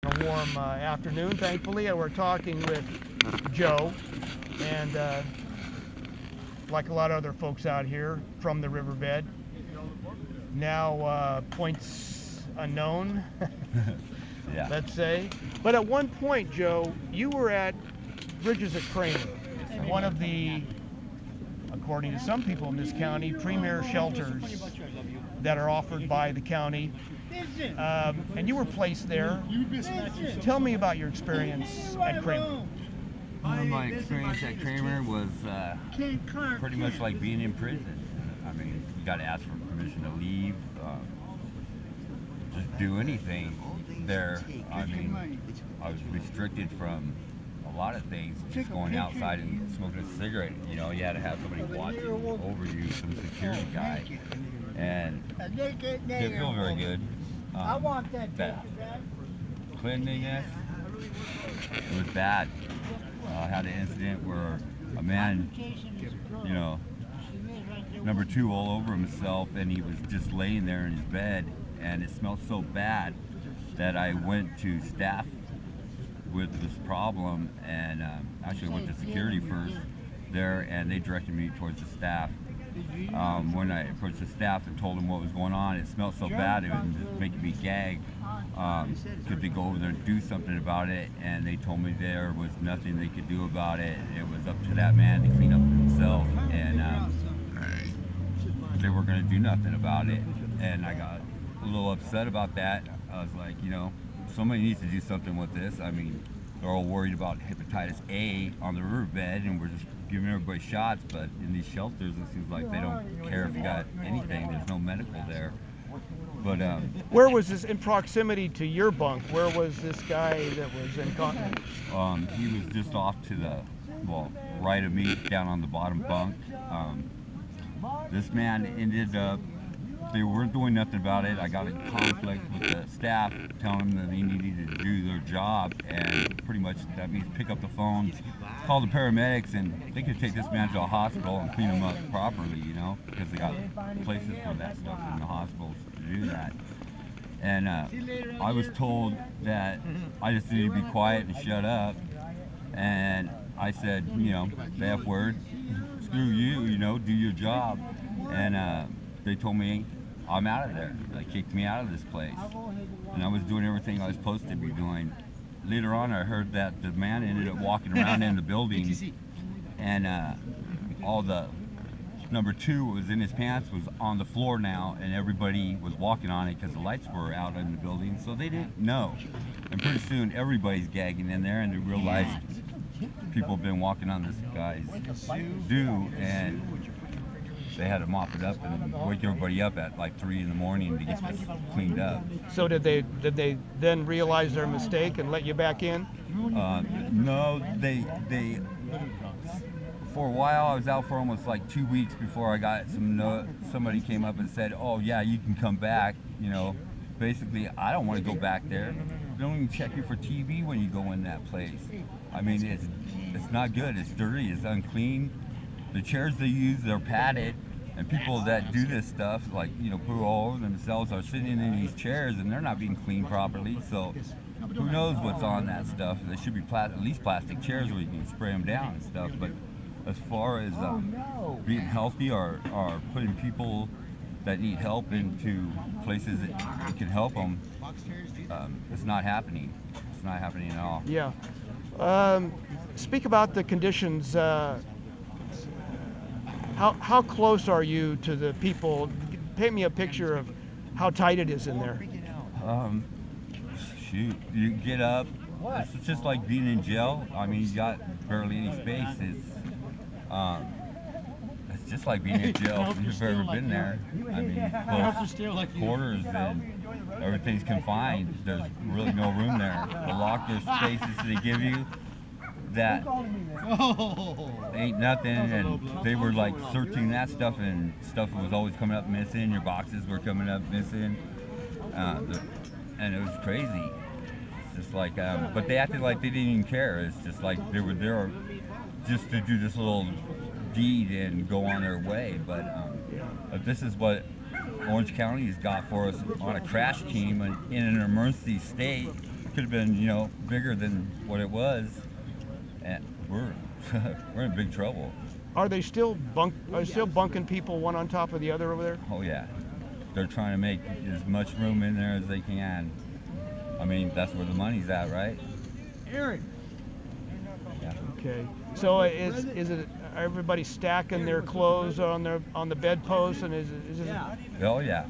A warm afternoon, thankfully, and we're talking with Joe, and like a lot of other folks out here from the riverbed. Now points unknown, Yeah. let's say. But at one point, Joe, you were at Bridges at Kramer, one of the, according to some people in this county, premier shelters that are offered by the county. And you were placed there. Tell me about your experience at Kramer. My experience at Kramer was pretty much like being in prison. I mean, you got to ask for permission to leave, just do anything there. I mean, I was restricted from a lot of things, just going outside and smoking a cigarette. You know, you had to have somebody watching over you, some security guy, and it didn't feel very good. That cleanliness, it was bad. I had an incident where a man, you know, number 2 all over himself, and he was just laying there in his bed, and it smelled so bad that I went to staff with this problem, and actually went to security first there, and they directed me towards the staff. When I approached the staff and told them what was going on, it smelled so bad it was just making me gag. Could they go over there and do something about it? And they told me there was nothing they could do about it. It was up to that man to clean up himself, and they were going to do nothing about it. And I got a little upset about that. I was like, you know, somebody needs to do something with this. I mean, they're all worried about hepatitis A on the riverbed, and we're just giving everybody shots, but in these shelters it seems like they don't care if you got anything. There's no medical there. But where was this in proximity to your bunk? Where was this guy that was incontinent? He was just off to the, well, right of me, down on the bottom bunk. This man ended up, they weren't doing nothing about it. I got in conflict with the staff, telling them that they needed to do their job, and pretty much that means pick up the phone, call the paramedics, and they could take this man to a hospital and clean him up properly, you know, because they got places for that stuff in the hospitals to do that. And I was told that I just needed to be quiet and shut up, and I said, you know, the F word, screw you, you know, do your job. And they told me I'm out of there. They kicked me out of this place, and I was doing everything I was supposed to be doing. Later on, I heard that the man ended up walking around in the building, and all the number 2 was in his pants was on the floor now, and everybody was walking on it because the lights were out in the building, so they didn't know. And pretty soon, everybody's gagging in there, and they realized people have been walking on this guy's due, and they had to mop it up and wake everybody up at like 3 in the morning to get this cleaned up. So did they then realize their mistake and let you back in? No, they for a while I was out for almost like 2 weeks before I got somebody came up and said, oh yeah, you can come back. You know, basically I don't want to go back there. They don't even check you for TB when you go in that place. I mean, it's not good. It's dirty. It's unclean. The chairs they use, they're padded, and people that do this stuff, like, you know, poo all over themselves, are sitting in these chairs and they're not being cleaned properly. So who knows what's on that stuff? There should be at least plastic chairs where you can spray them down and stuff. But as far as being healthy or putting people that need help into places that can help them, it's not happening. It's not happening at all. Yeah. Speak about the conditions. How close are you to the people? Paint me a picture of how tight it is in there. Shoot, you get up. It's just like being in jail. I mean, you got barely any space. It's just like being in jail if you've ever been there. I mean, close quarters and everything's confined. There's really no room there. The locker spaces they give you, that ain't nothing, and they were like searching that stuff, and stuff was always coming up missing. Your boxes were coming up missing, and it was crazy. It's just like, but they acted like they didn't even care. It's just like they were there just to do this little deed and go on their way. But this is what Orange County has got for us on a crash team in an emergency state. could have been, you know, bigger than what it was, and we're we're in big trouble. Are they still bunking people one on top of the other over there? Oh yeah, they're trying to make as much room in there as they can. I mean, that's where the money's at, right? Aaron. Yeah. Okay. So is it everybody stacking their clothes on the bedposts, and is it? Oh yeah.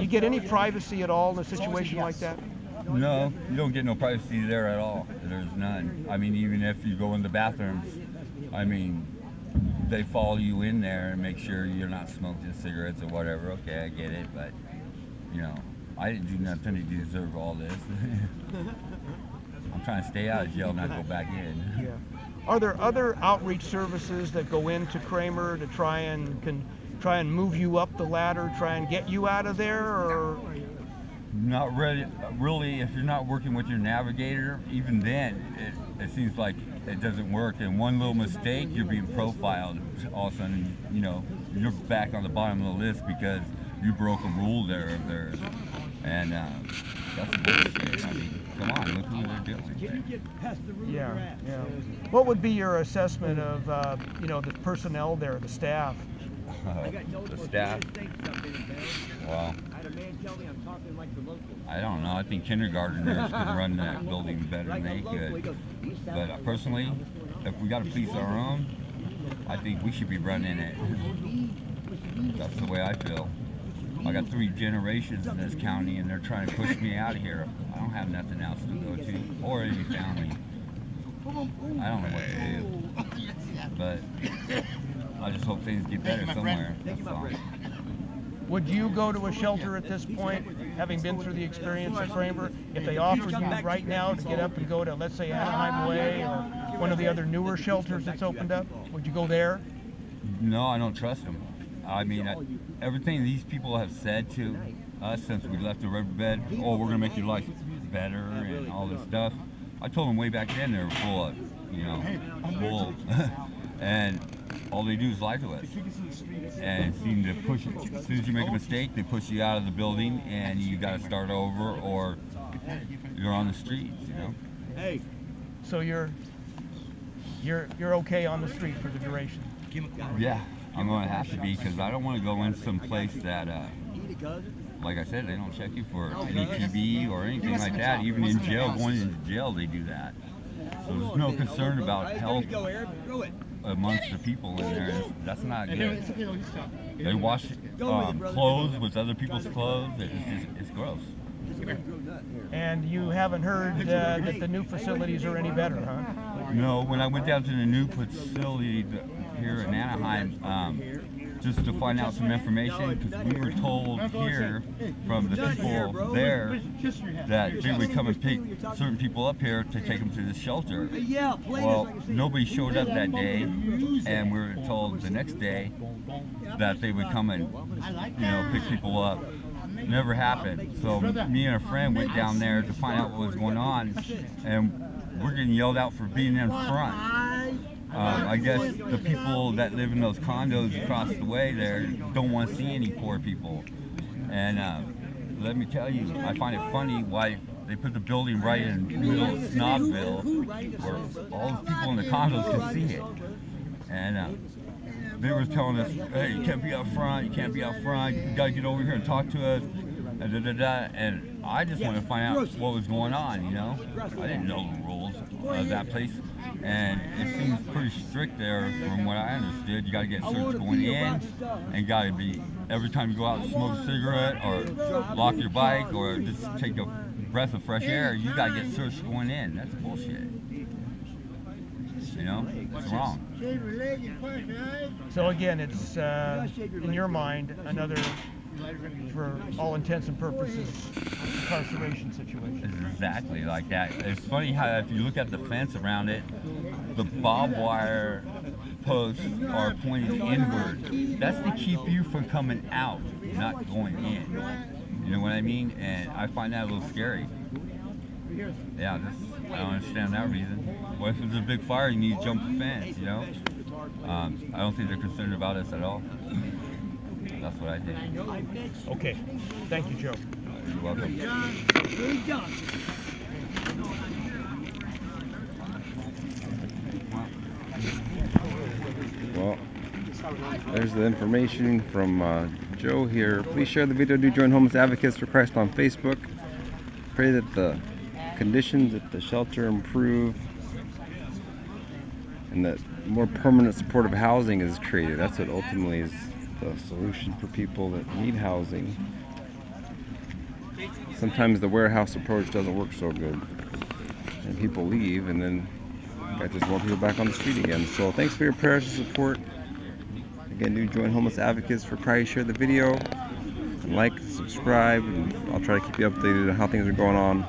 You get any privacy at all in a situation like that? No, you don't get no privacy there at all. There's none. I mean, even if you go in the bathrooms, I mean, they follow you in there and make sure you're not smoking cigarettes or whatever. Okay, I get it, but you know, I didn't do nothing to deserve all this. I'm trying to stay out of jail, not go back in. Yeah. Are there other outreach services that go into Kramer to try and move you up the ladder, try and get you out of there, or? Not really. Really, if you're not working with your navigator, even then, it seems like it doesn't work. And one little mistake, you're being profiled. All of a sudden, you know, you're back on the bottom of the list because you broke a rule there of theirs. And that's bullshit. I mean, come on, look what they're doing. Yeah, yeah. What would be your assessment of, you know, the personnel there, the staff? The staff? Well, I don't know. I think kindergartners could run that building better than they could. But personally, if we got a police of our own, I think we should be running it. That's the way I feel. I got 3 generations in this county, and they're trying to push me out of here. I don't have nothing else to go to, or any family. I don't know what to do. But I just hope things get better somewhere. That's all. Would you go to a shelter at this point, having been through the experience at Kramer, if they offered you right now to get up and go to, let's say, Anaheim Way or one of the other newer shelters that's opened up? Would you go there? No, I don't trust them. I mean, everything these people have said to us since we left the riverbed, oh, we're going to make your life better and all this stuff. I told them way back then they were full of, you know, bull. And all they do is lie to us and seem to push it. As soon as you make a mistake, they push you out of the building and you got to start over, or you're on the streets, you know. Hey. So you're okay on the street for the duration? Yeah, I'm going to have to be, because I don't want to go in some place that, like I said, they don't check you for any TB or anything like that. Even in jail, going into jail, they do that. So there's no concern about health amongst the people in there. That's not good. They wash clothes with other people's clothes. It's gross. And you haven't heard that the new facilities are any better, huh? No, when I went down to the new facility here in Anaheim, just to find out some information, because we were told here from the people there that they would come and pick certain people up here to take them to the shelter. Well, nobody showed up that day, and we were told the next day that they would come and, you know, pick people up. Never happened. So me and a friend went down there to find out what was going on, and we're getting yelled out for being in front. I guess the people that live in those condos across the way there don't want to see any poor people. And let me tell you, I find it funny why they put the building right in the middle of Snobville, where all the people in the condos can see it. And they were telling us, hey, you can't be out front, you can't be out front, you gotta get over here and talk to us, and da-da-da. And I just wanted to find out what was going on, you know? I didn't know the rules of that place. And it seems pretty strict there from what I understood. You gotta get searched going in, and gotta be, every time you go out and smoke a cigarette, or lock your bike, or just take a breath of fresh air, you gotta get searched going in. That's bullshit. You know, it's wrong. So again, it's, in your mind, another, for all intents and purposes, incarceration situation. It's exactly like that. It's funny how if you look at the fence around it, the barbed wire posts are pointed inward. That's to keep you from coming out, not going in. You know what I mean? And I find that a little scary. Yeah, I don't understand that reason. What if there's a big fire and you need to jump the fence, you know? I don't think they're concerned about us at all. That's what I think. Okay. Thank you, Joe. You're welcome. there's the information from Joe here. Please share the video. Do join Homeless Advocates for Christ on Facebook. Pray that the conditions at the shelter improve and that more permanent supportive housing is created. That's what ultimately is the solution for people that need housing. Sometimes the warehouse approach doesn't work so good, and people leave, and then got just more people back on the street again. So thanks for your prayers and support. Again, do join Homeless Advocates for Christ. Share the video, and like, subscribe, and I'll try to keep you updated on how things are going on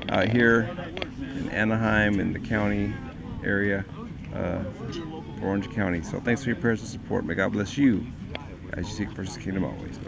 out here in Anaheim in the county area, Orange County. So thanks for your prayers and support. May God bless you as you seek first the kingdom always.